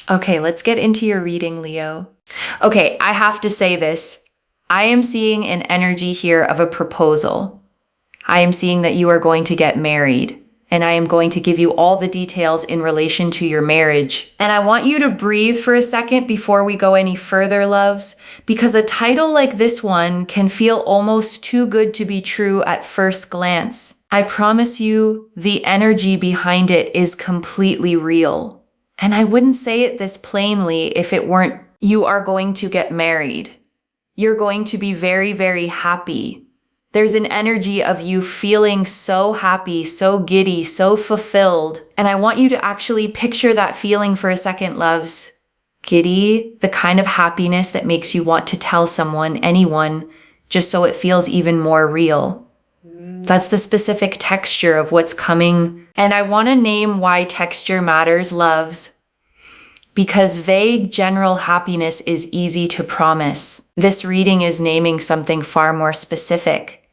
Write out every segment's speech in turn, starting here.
Okay, let's get into your reading, Leo. Okay, I have to say this. I am seeing an energy here of a proposal. I am seeing that you are going to get married, and I am going to give you all the details in relation to your marriage. And I want you to breathe for a second before we go any further, loves, because a title like this one can feel almost too good to be true at first glance. I promise you, the energy behind it is completely real. And I wouldn't say it this plainly if it weren't you are going to get married. You're going to be very, very happy. There's an energy of you feeling so happy, so giddy, so fulfilled. And I want you to actually picture that feeling for a second, loves. Giddy, the kind of happiness that makes you want to tell someone, anyone, just so it feels even more real. That's the specific texture of what's coming. And I want to name why texture matters, loves. Because vague general happiness is easy to promise. This reading is naming something far more specific.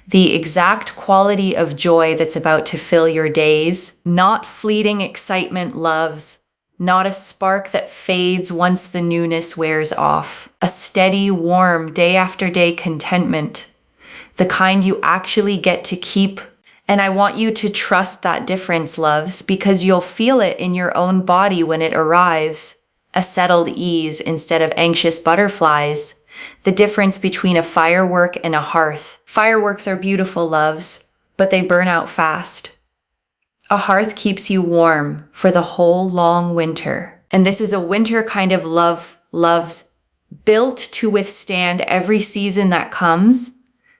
The exact quality of joy that's about to fill your days, not fleeting excitement, loves, not a spark that fades once the newness wears off, a steady, warm, day after day contentment, the kind you actually get to keep. And I want you to trust that difference, loves, because you'll feel it in your own body when it arrives. A settled ease instead of anxious butterflies. The difference between a firework and a hearth. Fireworks are beautiful, loves, but they burn out fast. A hearth keeps you warm for the whole long winter. And this is a winter kind of love, loves, built to withstand every season that comes,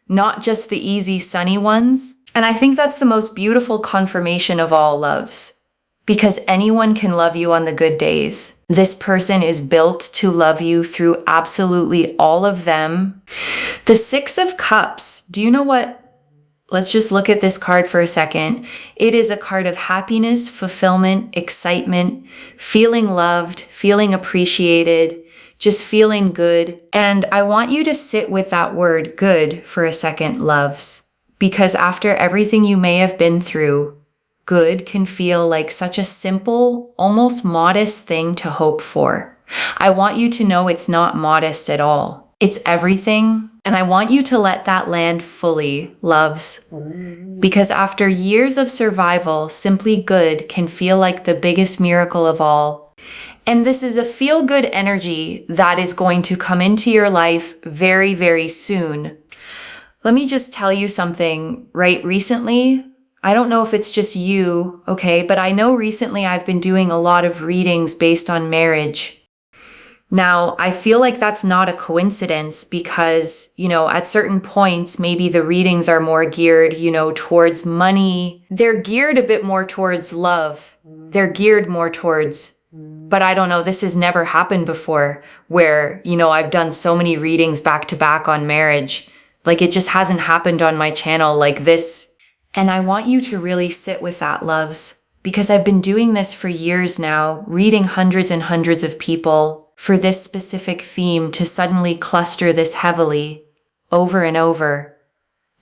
not just the easy sunny ones. And I think that's the most beautiful confirmation of all, loves, because anyone can love you on the good days. This person is built to love you through absolutely all of them. The Six of Cups, do you know what? Let's just look at this card for a second. It is a card of happiness, fulfillment, excitement, feeling loved, feeling appreciated, just feeling good. And I want you to sit with that word good for a second, loves. Because after everything you may have been through, good can feel like such a simple, almost modest thing to hope for. I want you to know it's not modest at all. It's everything. And I want you to let that land fully, loves. Because after years of survival, simply good can feel like the biggest miracle of all. And this is a feel-good energy that is going to come into your life very, very soon. Let me just tell you something, right? Recently, I don't know if it's just you, okay, but I know recently I've been doing a lot of readings based on marriage. Now, I feel like that's not a coincidence because, at certain points, maybe the readings are more geared, towards money. They're geared a bit more towards love. They're geared more towards, but I don't know, this has never happened before where, I've done so many readings back to back on marriage. Like it just hasn't happened on my channel like this. And I want you to really sit with that, loves, because I've been doing this for years now, reading hundreds and hundreds of people for this specific theme to suddenly cluster this heavily over and over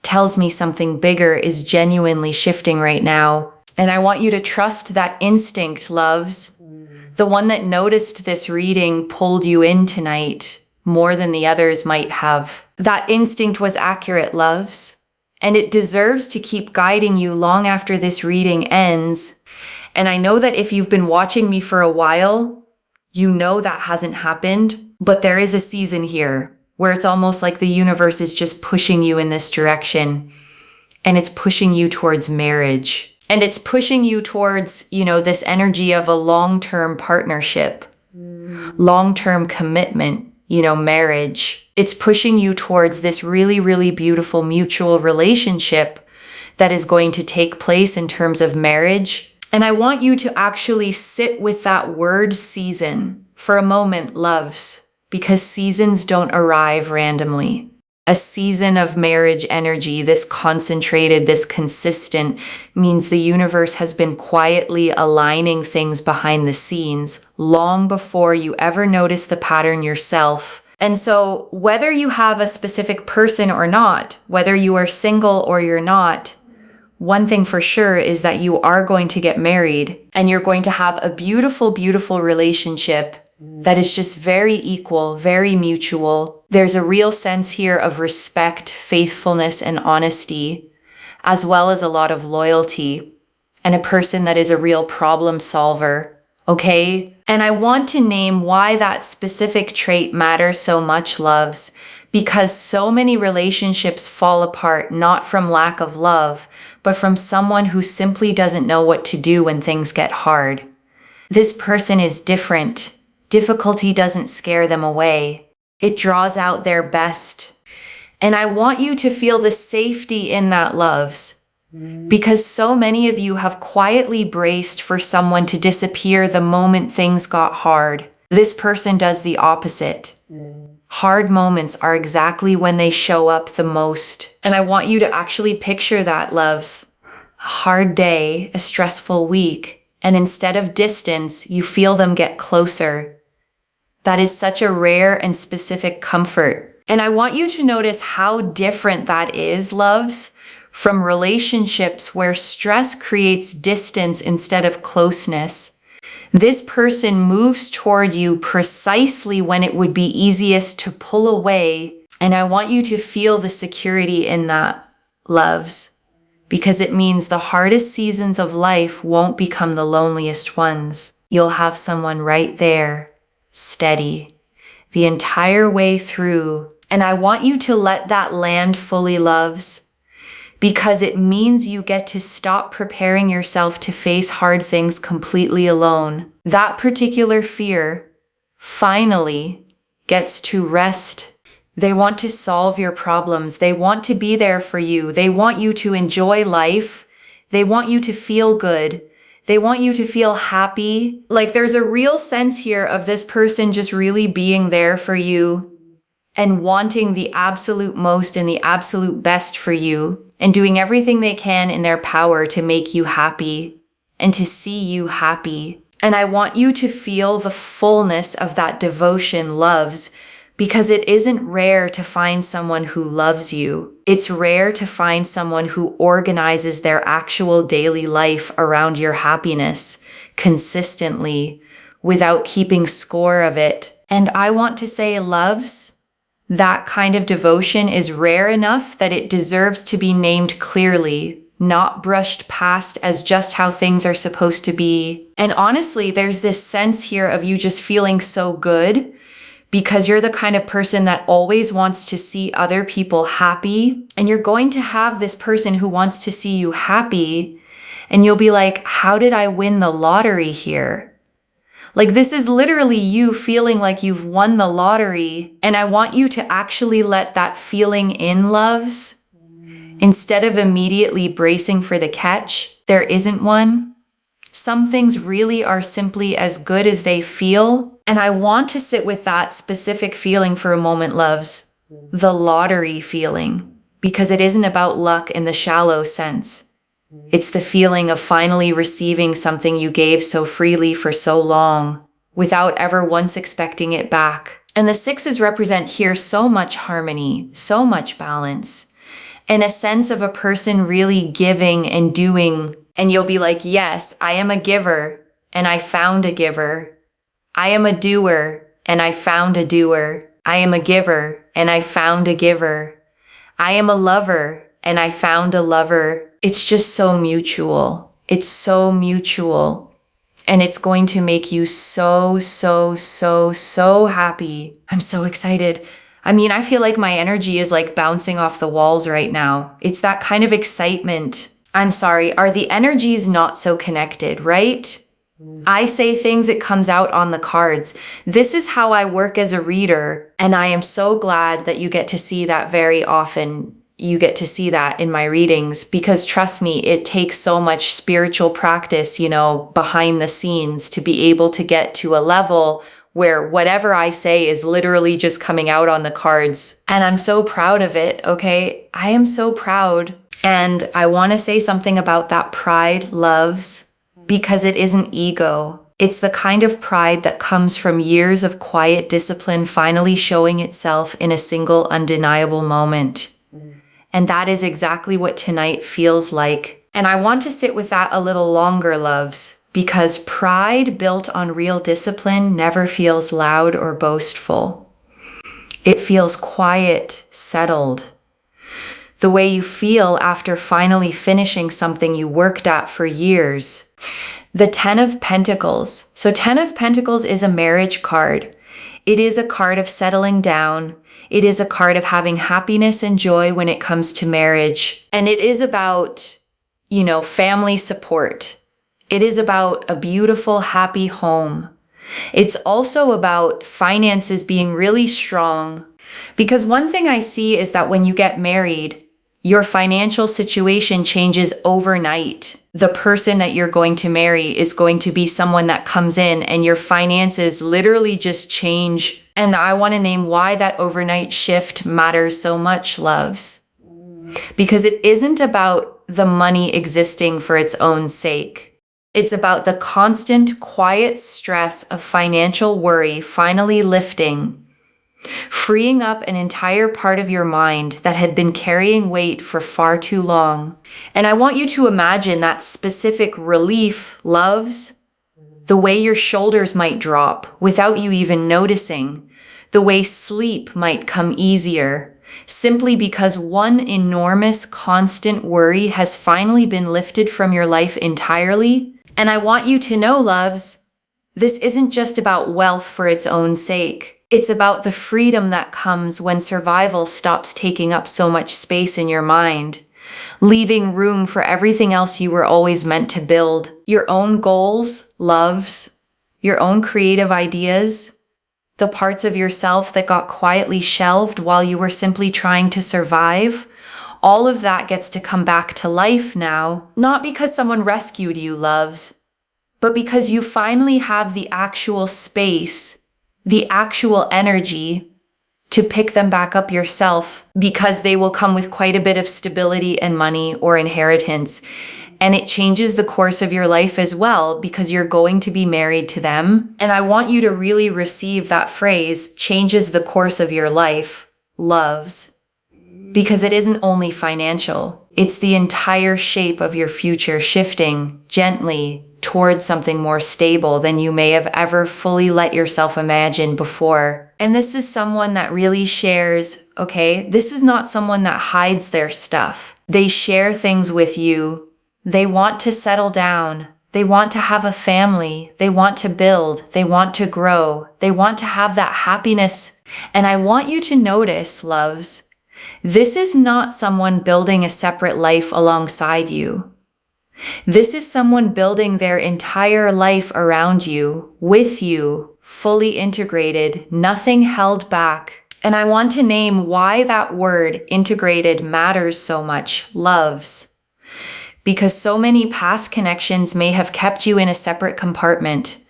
tells me something bigger is genuinely shifting right now. And I want you to trust that instinct, loves. The one that noticed this reading pulled you in tonight more than the others might have. That instinct was accurate, loves, and it deserves to keep guiding you long after this reading ends. And I know that if you've been watching me for a while, you know that hasn't happened, but there is a season here where it's almost like the universe is just pushing you in this direction, and it's pushing you towards marriage. And it's pushing you towards, this energy of a long-term partnership, long-term commitment, marriage. It's pushing you towards this really, really beautiful mutual relationship that is going to take place in terms of marriage. And I want you to actually sit with that word season for a moment, loves, because seasons don't arrive randomly. A season of marriage energy, this concentrated, this consistent, means the universe has been quietly aligning things behind the scenes long before you ever notice the pattern yourself. And so whether you have a specific person or not, whether you are single or you're not, one thing for sure is that you are going to get married and you're going to have a beautiful, beautiful relationship that is just very equal, very mutual. There's a real sense here of respect, faithfulness, and honesty, as well as a lot of loyalty, and a person that is a real problem solver, okay? And I want to name why that specific trait matters so much, loves, because so many relationships fall apart not from lack of love, but from someone who simply doesn't know what to do when things get hard. This person is different. Difficulty doesn't scare them away. It draws out their best. And I want you to feel the safety in that, loves, because so many of you have quietly braced for someone to disappear the moment things got hard. This person does the opposite. Hard moments are exactly when they show up the most. And I want you to actually picture that, loves. A hard day, a stressful week, and instead of distance, you feel them get closer. That is such a rare and specific comfort. And I want you to notice how different that is, loves, from relationships where stress creates distance instead of closeness. This person moves toward you precisely when it would be easiest to pull away. And I want you to feel the security in that, loves, because it means the hardest seasons of life won't become the loneliest ones. You'll have someone right there, steady, the entire way through. And I want you to let that land fully, loves, because it means you get to stop preparing yourself to face hard things completely alone. That particular fear finally gets to rest. They want to solve your problems. They want to be there for you. They want you to enjoy life. They want you to feel good. They want you to feel happy. Like, there's a real sense here of this person just really being there for you and wanting the absolute most and the absolute best for you and doing everything they can in their power to make you happy and to see you happy. And I want you to feel the fullness of that devotion, loves, because it isn't rare to find someone who loves you. It's rare to find someone who organizes their actual daily life around your happiness consistently without keeping score of it. And I want to say, loves, that kind of devotion is rare enough that it deserves to be named clearly, not brushed past as just how things are supposed to be. And honestly, there's this sense here of you just feeling so good because you're the kind of person that always wants to see other people happy. And you're going to have this person who wants to see you happy. And you'll be like, how did I win the lottery here? Like, this is literally you feeling like you've won the lottery. And I want you to actually let that feeling in, loves. Instead of immediately bracing for the catch, there isn't one. Some things really are simply as good as they feel. And I want to sit with that specific feeling for a moment, loves. The lottery feeling. Because it isn't about luck in the shallow sense. It's the feeling of finally receiving something you gave so freely for so long, without ever once expecting it back. And the sixes represent here so much harmony, so much balance, and a sense of a person really giving and doing. And you'll be like, yes, I am a giver, and I found a giver. I am a doer, and I found a doer. I am a giver, and I found a giver. I am a lover, and I found a lover. It's just so mutual. It's so mutual. And it's going to make you so, so, so, so happy. I'm so excited. I mean, I feel like my energy is like bouncing off the walls right now. It's that kind of excitement. I'm sorry, are the energies not so connected, right? I say things, it comes out on the cards. This is how I work as a reader. And I am so glad that you get to see that very often. You get to see that in my readings, because trust me, it takes so much spiritual practice, behind the scenes to be able to get to a level where whatever I say is literally just coming out on the cards. And I'm so proud of it, okay? I am so proud. And I want to say something about that pride, loves, because it isn't ego. It's the kind of pride that comes from years of quiet discipline finally showing itself in a single undeniable moment. And that is exactly what tonight feels like. And I want to sit with that a little longer, loves, because pride built on real discipline never feels loud or boastful. It feels quiet, settled. The way you feel after finally finishing something you worked at for years. The 10 of Pentacles. So 10 of Pentacles is a marriage card. It is a card of settling down. It is a card of having happiness and joy when it comes to marriage. And it is about, family support. It is about a beautiful, happy home. It's also about finances being really strong. Because one thing I see is that when you get married, your financial situation changes overnight. The person that you're going to marry is going to be someone that comes in and your finances literally just change. And I want to name why that overnight shift matters so much, loves. Because it isn't about the money existing for its own sake. It's about the constant, quiet stress of financial worry finally lifting, freeing up an entire part of your mind that had been carrying weight for far too long. And I want you to imagine that specific relief, loves, the way your shoulders might drop without you even noticing, the way sleep might come easier, simply because one enormous constant worry has finally been lifted from your life entirely. And I want you to know, loves, this isn't just about wealth for its own sake. It's about the freedom that comes when survival stops taking up so much space in your mind, leaving room for everything else you were always meant to build. Your own goals, loves, your own creative ideas, the parts of yourself that got quietly shelved while you were simply trying to survive. All of that gets to come back to life now, not because someone rescued you, loves, but because you finally have the actual space, the actual energy to pick them back up yourself, because they will come with quite a bit of stability and money or inheritance. And it changes the course of your life as well, because you're going to be married to them. And I want you to really receive that phrase, changes the course of your life, loves. Because it isn't only financial, it's the entire shape of your future shifting gently towards something more stable than you may have ever fully let yourself imagine before. And this is someone that really shares, okay? This is not someone that hides their stuff. They share things with you. They want to settle down. They want to have a family. They want to build. They want to grow. They want to have that happiness. And I want you to notice, loves, this is not someone building a separate life alongside you. This is someone building their entire life around you, with you, fully integrated, nothing held back. And I want to name why that word integrated matters so much, loves. Because so many past connections may have kept you in a separate compartment,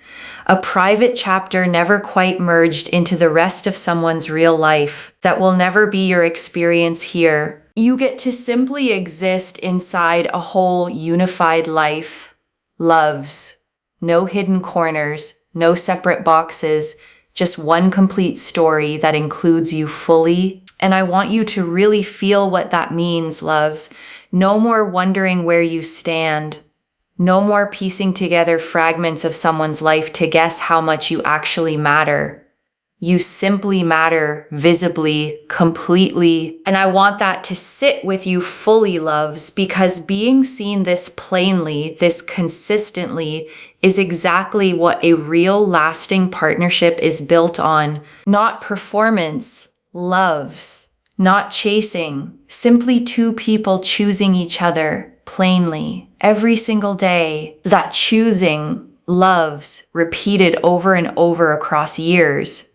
a private chapter never quite merged into the rest of someone's real life. That will never be your experience here. You get to simply exist inside a whole unified life. Loves. No hidden corners, no separate boxes, just one complete story that includes you fully. And I want you to really feel what that means, loves. No more wondering where you stand. No more piecing together fragments of someone's life to guess how much you actually matter. You simply matter visibly, completely. And I want that to sit with you fully, loves, because being seen this plainly, this consistently, is exactly what a real lasting partnership is built on. Not performance, loves. Not chasing, simply two people choosing each other plainly every single day. That choosing, loves, repeated over and over across years,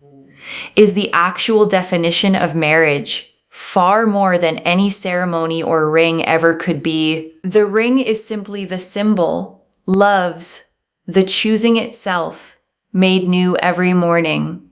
is the actual definition of marriage, far more than any ceremony or ring ever could be. The ring is simply the symbol, loves, the choosing itself, made new every morning,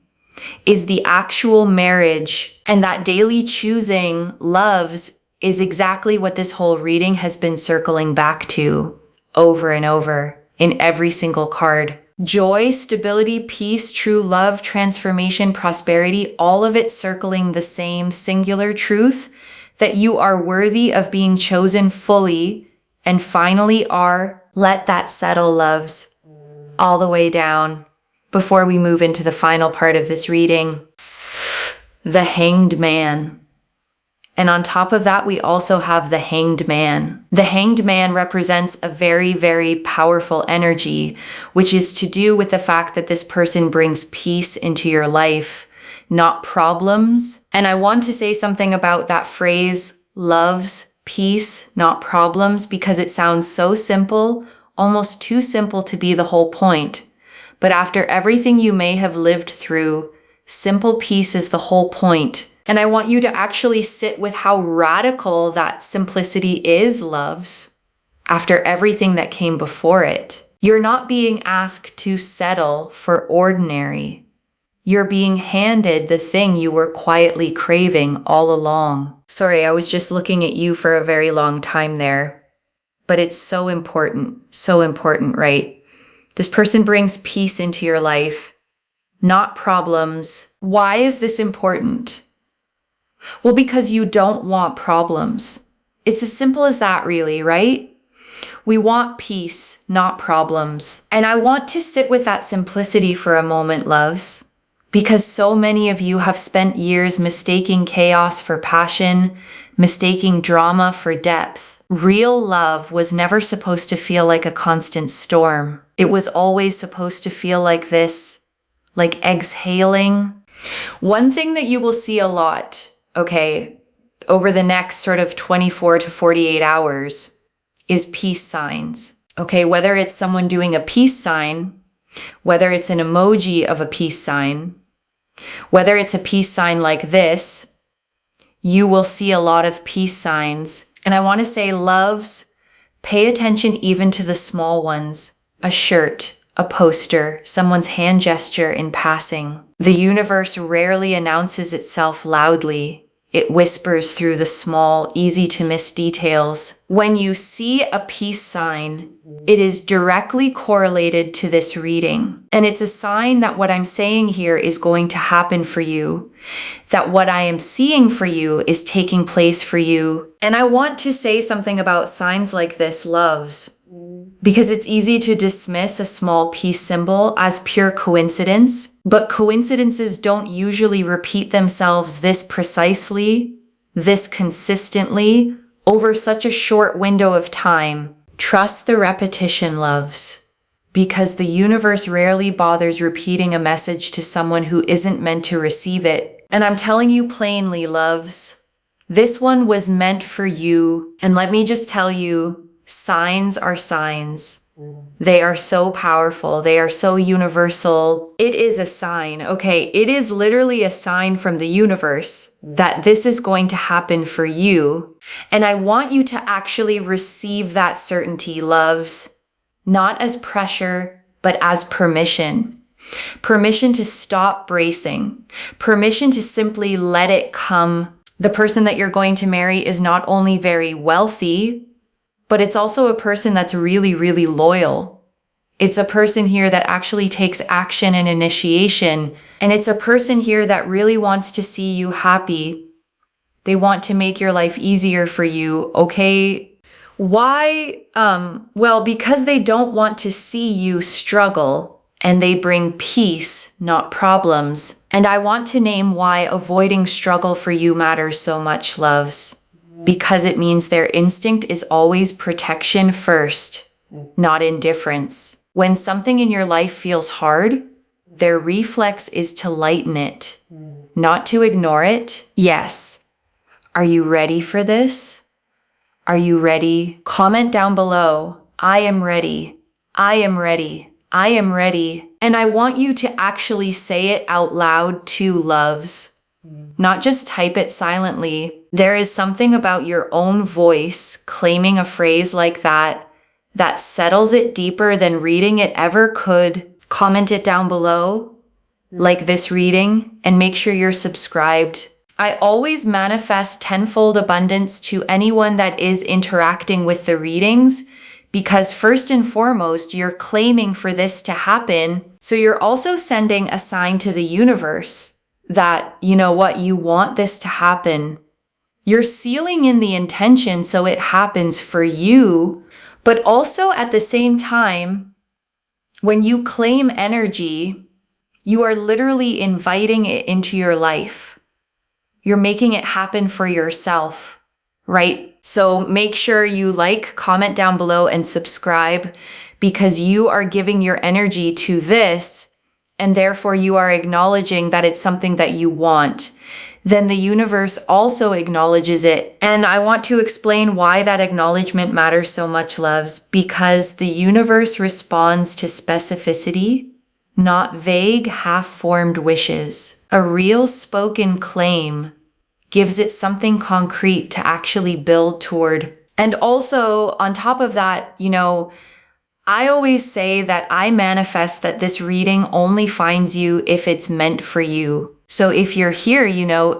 is the actual marriage. And that daily choosing, loves, is exactly what this whole reading has been circling back to over and over in every single card. Joy, stability, peace, true love, transformation, prosperity, all of it circling the same singular truth that you are worthy of being chosen fully and finally are. Let that settle, loves, all the way down before we move into the final part of this reading. The Hanged Man. And on top of that, we also have the Hanged Man. The Hanged Man represents a very, very powerful energy, which is to do with the fact that this person brings peace into your life, not problems. And I want to say something about that phrase, loves, peace, not problems, because it sounds so simple, almost too simple to be the whole point. But after everything you may have lived through, simple peace is the whole point. And I want you to actually sit with how radical that simplicity is, loves, after everything that came before it. You're not being asked to settle for ordinary. You're being handed the thing you were quietly craving all along. Sorry, I was just looking at you for a very long time there. But it's so important, right? This person brings peace into your life, not problems. Why is this important? Well, because you don't want problems. It's as simple as that, really, right? We want peace, not problems. And I want to sit with that simplicity for a moment, loves, because so many of you have spent years mistaking chaos for passion, mistaking drama for depth. Real love was never supposed to feel like a constant storm. It was always supposed to feel like this, like exhaling. One thing that you will see a lot, okay, over the next sort of 24 to 48 hours is peace signs. Okay, whether it's someone doing a peace sign, whether it's an emoji of a peace sign, whether it's a peace sign like this, you will see a lot of peace signs. And I want to say, loves, pay attention even to the small ones. A shirt, a poster, someone's hand gesture in passing. The universe rarely announces itself loudly. It whispers through the small, easy to miss details. When you see a peace sign, it is directly correlated to this reading. And it's a sign that what I'm saying here is going to happen for you, that what I am seeing for you is taking place for you. And I want to say something about signs like this, loves, because it's easy to dismiss a small peace symbol as pure coincidence, but coincidences don't usually repeat themselves this precisely, this consistently, over such a short window of time. Trust the repetition, loves, because the universe rarely bothers repeating a message to someone who isn't meant to receive it. And I'm telling you plainly, loves, this one was meant for you. And let me just tell you, signs are signs. They are so powerful. They are so universal. It is a sign, okay? It is literally a sign from the universe that this is going to happen for you. And I want you to actually receive that certainty, loves, not as pressure, but as permission. Permission to stop bracing. Permission to simply let it come. The person that you're going to marry is not only very wealthy, but it's also a person that's really, really loyal. It's a person here that actually takes action and initiation. And it's a person here that really wants to see you happy. They want to make your life easier for you, okay? Why? Well, because they don't want to see you struggle, and they bring peace, not problems. And I want to name why avoiding struggle for you matters so much, loves. Because it means their instinct is always protection first, not indifference. When something in your life feels hard, their reflex is to lighten it, not to ignore it. Yes. Are you ready for this? Are you ready? Comment down below. I am ready. I am ready. I am ready. And I want you to actually say it out loud too, loves. Not just type it silently. There is something about your own voice claiming a phrase like that that settles it deeper than reading it ever could. Comment it down below, like this reading, and make sure you're subscribed. I always manifest tenfold abundance to anyone that is interacting with the readings, because first and foremost, you're claiming for this to happen. So you're also sending a sign to the universe that, you know what, you want this to happen. You're sealing in the intention so it happens for you, But also at the same time, when you claim energy, you are literally inviting it into your life. You're making it happen for yourself, right? So make sure you like, comment down below, and subscribe, because you are giving your energy to this, and therefore you are acknowledging that it's something that you want. Then the universe also acknowledges it. And I want to explain why that acknowledgement matters so much, loves, because the universe responds to specificity, not vague, half-formed wishes. A real spoken claim gives it something concrete to actually build toward. And also, on top of that, I always say that I manifest that this reading only finds you if it's meant for you. So if you're here,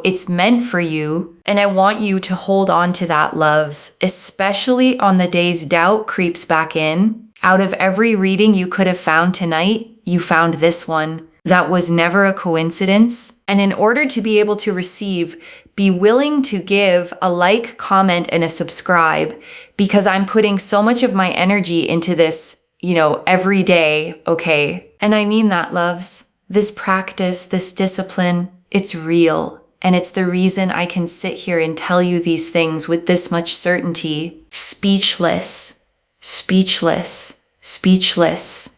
it's meant for you. And I want you to hold on to that, loves, especially on the days doubt creeps back in. Out of every reading you could have found tonight, you found this one. That was never a coincidence. And in order to be able to receive, be willing to give a like, comment, and a subscribe, because I'm putting so much of my energy into this, every day, okay? And I mean that, loves. This practice, this discipline, it's real. And it's the reason I can sit here and tell you these things with this much certainty. Speechless, speechless, speechless.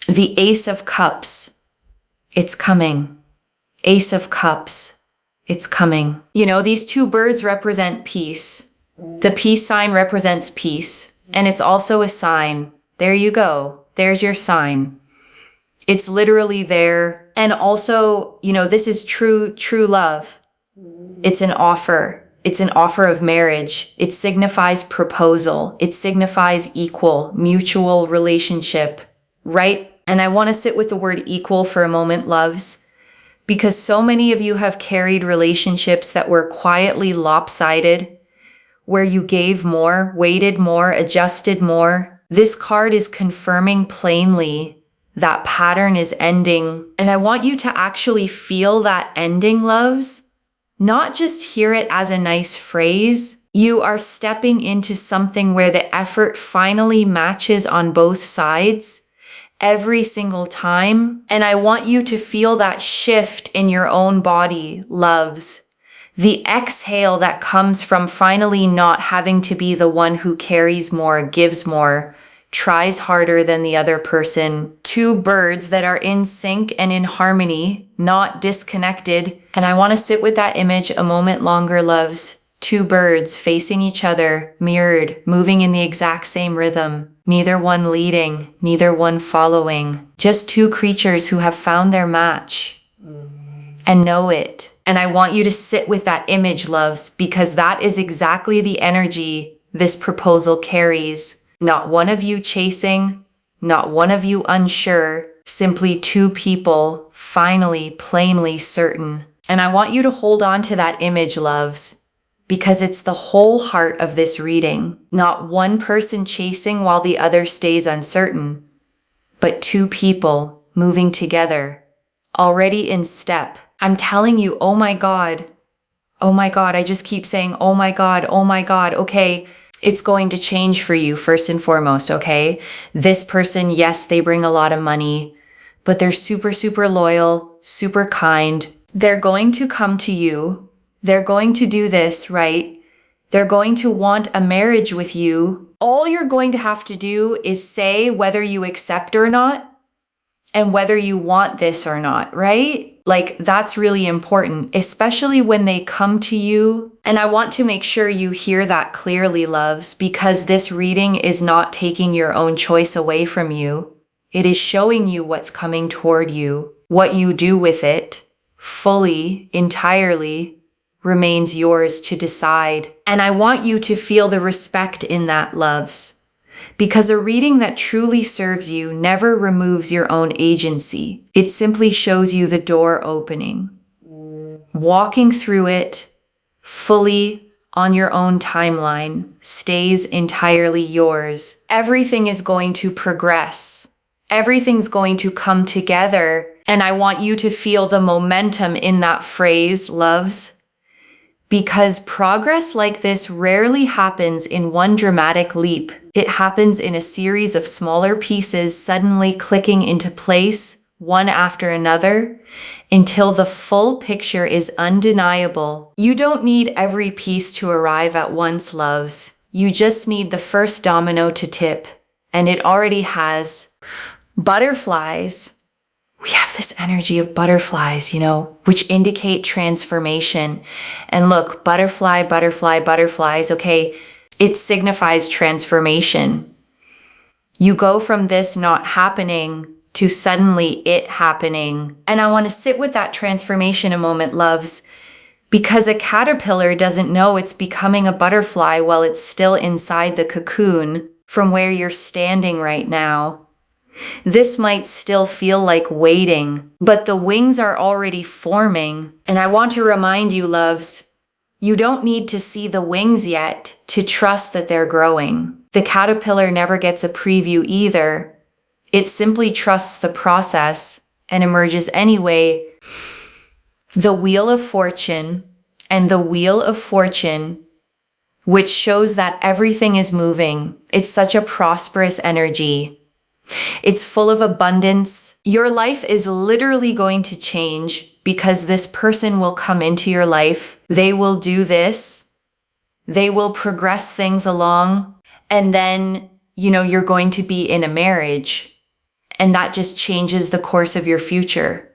The Ace of Cups, it's coming. Ace of Cups, it's coming. These two birds represent peace. The peace sign represents peace. And it's also a sign. There you go. There's your sign. It's literally there. And also, this is true love. It's an offer. It's an offer of marriage. It signifies proposal. It signifies equal, mutual relationship, right? And I want to sit with the word equal for a moment, loves, because so many of you have carried relationships that were quietly lopsided, where you gave more, waited more, adjusted more. This card is confirming plainly that pattern is ending. And I want you to actually feel that ending, loves. Not just hear it as a nice phrase. You are stepping into something where the effort finally matches on both sides every single time. And I want you to feel that shift in your own body, loves. The exhale that comes from finally not having to be the one who carries more, gives more, tries harder than the other person. Two birds that are in sync and in harmony, not disconnected. And I want to sit with that image a moment longer, loves. Two birds facing each other, mirrored, moving in the exact same rhythm. Neither one leading, neither one following. Just two creatures who have found their match and know it. And I want you to sit with that image, loves, because that is exactly the energy this proposal carries. Not one of you chasing, not one of you unsure, simply two people finally, plainly certain. And I want you to hold on to that image, loves, because it's the whole heart of this reading. Not one person chasing while the other stays uncertain, but two people moving together, already in step. I'm telling you, oh my God, I just keep saying, oh my God, okay. It's going to change for you first and foremost, okay? This person, yes, they bring a lot of money, but they're super, super loyal, super kind. They're going to come to you. They're going to do this, right? They're going to want a marriage with you. All you're going to have to do is say whether you accept or not and whether you want this or not, right? Like, that's really important, especially when they come to you. And I want to make sure you hear that clearly, loves, because this reading is not taking your own choice away from you. It is showing you what's coming toward you. What you do with it, fully, entirely, remains yours to decide. And I want you to feel the respect in that, loves. Because a reading that truly serves you never removes your own agency. It simply shows you the door opening. Walking through it fully on your own timeline stays entirely yours. Everything is going to progress. Everything's going to come together. And I want you to feel the momentum in that phrase, loves, Because progress like this rarely happens in one dramatic leap. It happens in a series of smaller pieces suddenly clicking into place, one after another, until the full picture is undeniable. You don't need every piece to arrive at once, loves. You just need the first domino to tip, and it already has. Butterflies. We have this energy of butterflies, which indicate transformation. And look, butterflies, okay, it signifies transformation. You go from this not happening to suddenly it happening. And I want to sit with that transformation a moment, loves, because a caterpillar doesn't know it's becoming a butterfly while it's still inside the cocoon from where you're standing right now. This might still feel like waiting, but the wings are already forming. And I want to remind you, loves, you don't need to see the wings yet to trust that they're growing. The caterpillar never gets a preview either. It simply trusts the process and emerges anyway. The Wheel of Fortune and the Wheel of Fortune, which shows that everything is moving. It's such a prosperous energy. It's full of abundance. Your life is literally going to change because this person will come into your life. They will do this. They will progress things along. And then, you're going to be in a marriage. And that just changes the course of your future.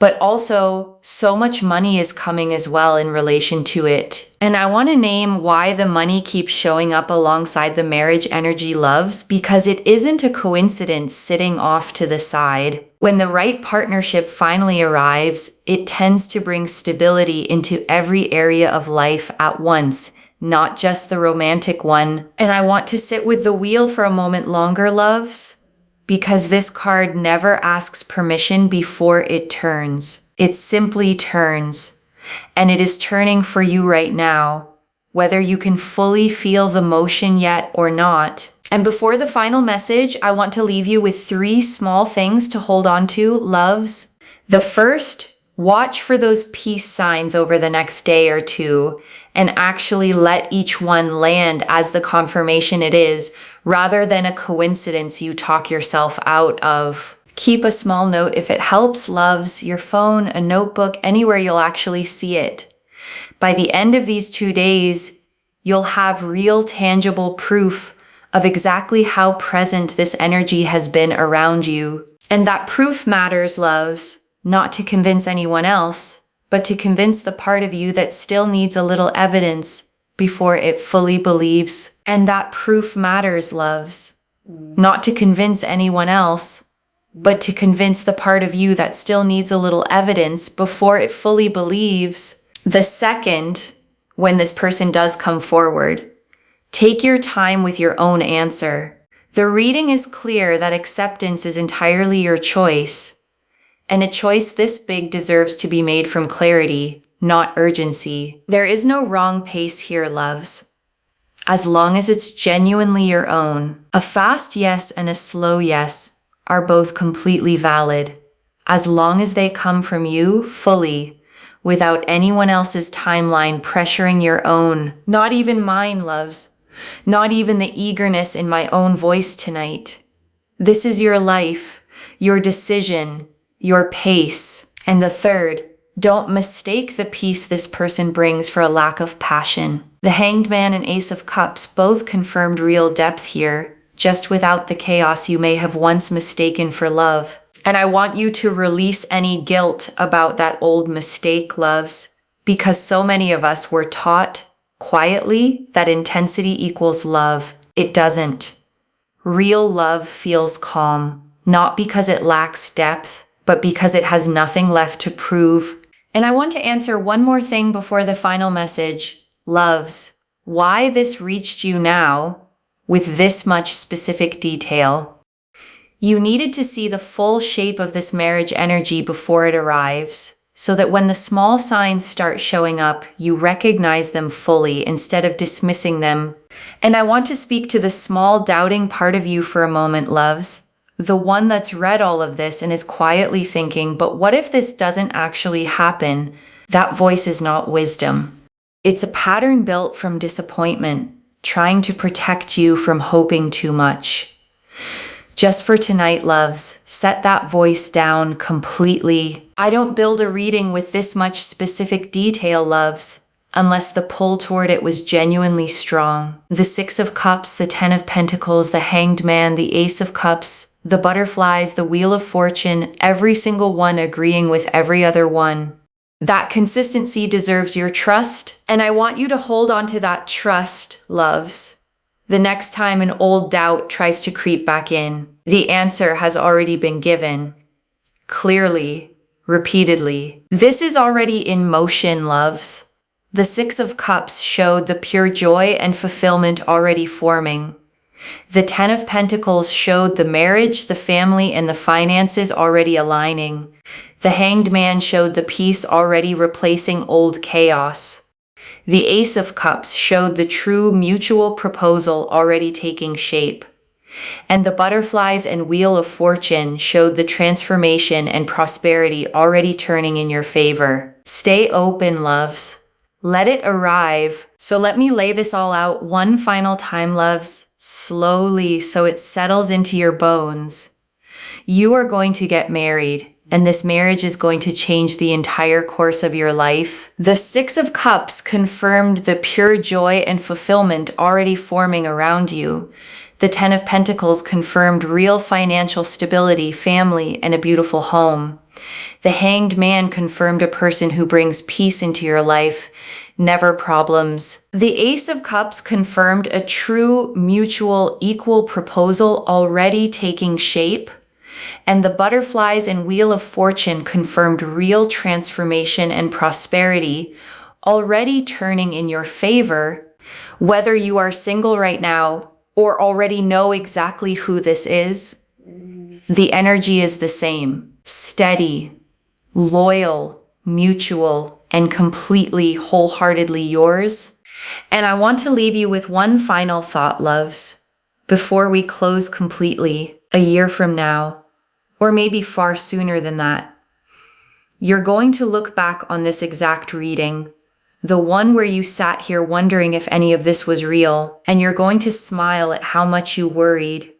But also, so much money is coming as well in relation to it. And I want to name why the money keeps showing up alongside the marriage energy, loves, because it isn't a coincidence sitting off to the side. When the right partnership finally arrives, it tends to bring stability into every area of life at once, not just the romantic one. And I want to sit with the wheel for a moment longer, loves, because this card never asks permission before it turns. It simply turns. And it is turning for you right now, whether you can fully feel the motion yet or not. And before the final message, I want to leave you with 3 small things to hold on to, loves. The first, watch for those peace signs over the next day or two, and actually let each one land as the confirmation it is, rather than a coincidence you talk yourself out of. Keep a small note if it helps, loves, your phone, a notebook, anywhere you'll actually see it. By the end of these 2 days, you'll have real tangible proof of exactly how present this energy has been around you. And that proof matters, loves, not to convince anyone else, but to convince the part of you that still needs a little evidence before it fully believes. And that proof matters, loves, not to convince anyone else, but to convince the part of you that still needs a little evidence before it fully believes. The second, when this person does come forward, take your time with your own answer. The reading is clear that acceptance is entirely your choice, and a choice this big deserves to be made from clarity, not urgency. There is no wrong pace here, loves, as long as it's genuinely your own. A fast yes and a slow yes are both completely valid, as long as they come from you fully, without anyone else's timeline pressuring your own. Not even mine, loves. Not even the eagerness in my own voice tonight. This is your life, your decision, your pace. And the third, don't mistake the peace this person brings for a lack of passion. The Hanged Man and Ace of Cups both confirmed real depth here, just without the chaos you may have once mistaken for love. And I want you to release any guilt about that old mistake, loves, because so many of us were taught quietly that intensity equals love. It doesn't. Real love feels calm, not because it lacks depth, but because it has nothing left to prove. And I want to answer one more thing before the final message. Loves, why this reached you now with this much specific detail. You needed to see the full shape of this marriage energy before it arrives, so that when the small signs start showing up, you recognize them fully instead of dismissing them. And I want to speak to the small doubting part of you for a moment, loves. The one that's read all of this and is quietly thinking, but what if this doesn't actually happen? That voice is not wisdom. It's a pattern built from disappointment, trying to protect you from hoping too much. Just for tonight, loves, set that voice down completely. I don't build a reading with this much specific detail, loves, unless the pull toward it was genuinely strong. The Six of Cups, the Ten of Pentacles, the Hanged Man, the Ace of Cups, the butterflies, the Wheel of Fortune, every single one agreeing with every other one. That consistency deserves your trust, and I want you to hold on to that trust, loves. The next time an old doubt tries to creep back in, the answer has already been given. Clearly, repeatedly. This is already in motion, loves. The Six of Cups showed the pure joy and fulfillment already forming. The Ten of Pentacles showed the marriage, the family, and the finances already aligning. The Hanged Man showed the peace already replacing old chaos. The Ace of Cups showed the true mutual proposal already taking shape. And the butterflies and Wheel of Fortune showed the transformation and prosperity already turning in your favor. Stay open, loves. Let it arrive. So let me lay this all out one final time, loves, slowly so it settles into your bones. You are going to get married. And this marriage is going to change the entire course of your life. The Six of Cups confirmed the pure joy and fulfillment already forming around you. The Ten of Pentacles confirmed real financial stability, family, and a beautiful home. The Hanged Man confirmed a person who brings peace into your life, never problems. The Ace of Cups confirmed a true, mutual, equal proposal already taking shape. And the butterflies and Wheel of Fortune confirmed real transformation and prosperity already turning in your favor. Whether you are single right now or already know exactly who this is, the energy is the same. Steady, loyal, mutual, and completely wholeheartedly yours. And I want to leave you with one final thought, loves, before we close completely a year from now. Or maybe far sooner than that. You're going to look back on this exact reading, the one where you sat here wondering if any of this was real, and you're going to smile at how much you worried,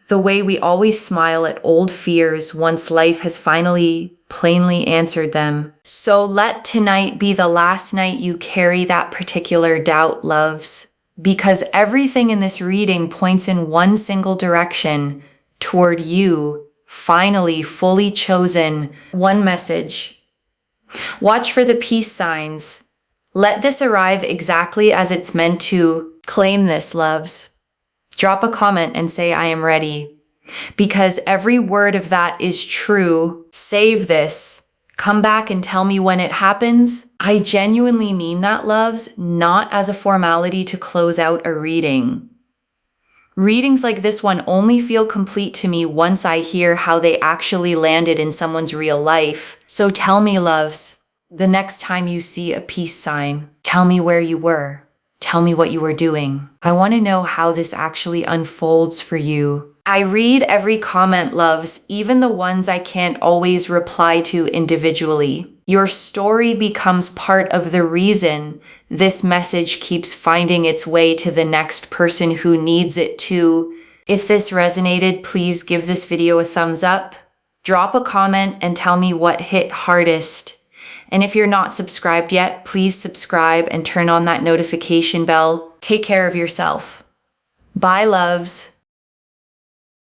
the way we always smile at old fears once life has finally plainly answered them. So let tonight be the last night you carry that particular doubt, loves, because everything in this reading points in one single direction, toward you, finally fully chosen. One message. Watch for the peace signs. Let this arrive exactly as it's meant to. Claim this, loves. Drop a comment and say, I am ready. Because every word of that is true. Save this. Come back and tell me when it happens. I genuinely mean that, loves, not as a formality to close out a reading. Readings like this one only feel complete to me once I hear how they actually landed in someone's real life. So tell me, loves, the next time you see a peace sign, tell me where you were. Tell me what you were doing. I want to know how this actually unfolds for you. I read every comment, loves, even the ones I can't always reply to individually. Your story becomes part of the reason this message keeps finding its way to the next person who needs it too. If this resonated, please give this video a thumbs up, drop a comment, and tell me what hit hardest. And if you're not subscribed yet, please subscribe and turn on that notification bell. Take care of yourself. Bye, loves.